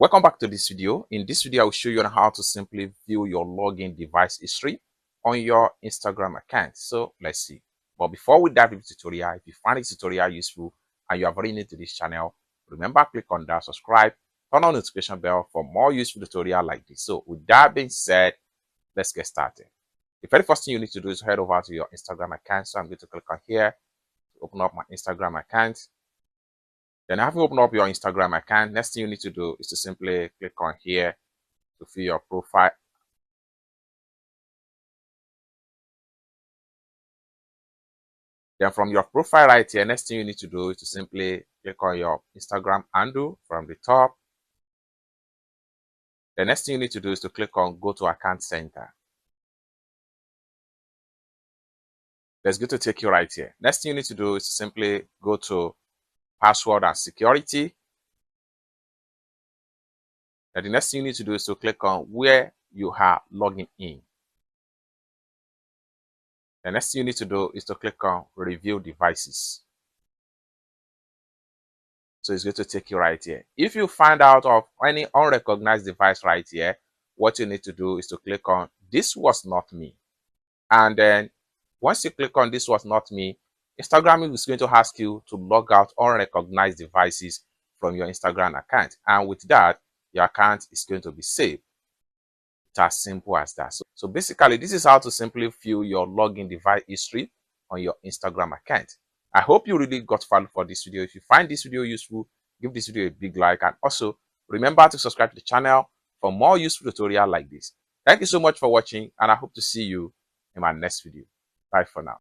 Welcome back to this video. In this video, I will show you on how to simply view your login device history on your Instagram account. So let's see. But before we dive into the tutorial, if you find this tutorial useful and you are very new to this channel, remember click on that subscribe, turn on the notification bell for more useful tutorial like this. So with that being said, let's get started. The very first thing you need to do is head over to your Instagram account. So I'm going to click on here to open up my Instagram account. Then having opened up your Instagram account, next thing you need to do is to simply click on here to fill your profile. Then from your profile right here, next thing you need to do is to simply click on your Instagram handle from the top. The next thing you need to do is to click on go to account center. That's going to take you right here. Next thing you need to do is to simply go to password and security. And the next thing you need to do is to click on where you are logging in. The next thing you need to do is to click on review devices. So it's going to take you right here. If you find out of any unrecognized device right here, what you need to do is to click on this was not me. And then once you click on this was not me, Instagram is going to ask you to log out unrecognized devices from your Instagram account. And with that, your account is going to be saved. It's as simple as that. So basically, this is how to simply view your login device history on your Instagram account. I hope you really got value for this video. If you find this video useful, give this video a big like, and also remember to subscribe to the channel for more useful tutorials like this. Thank you so much for watching, and I hope to see you in my next video. Bye for now.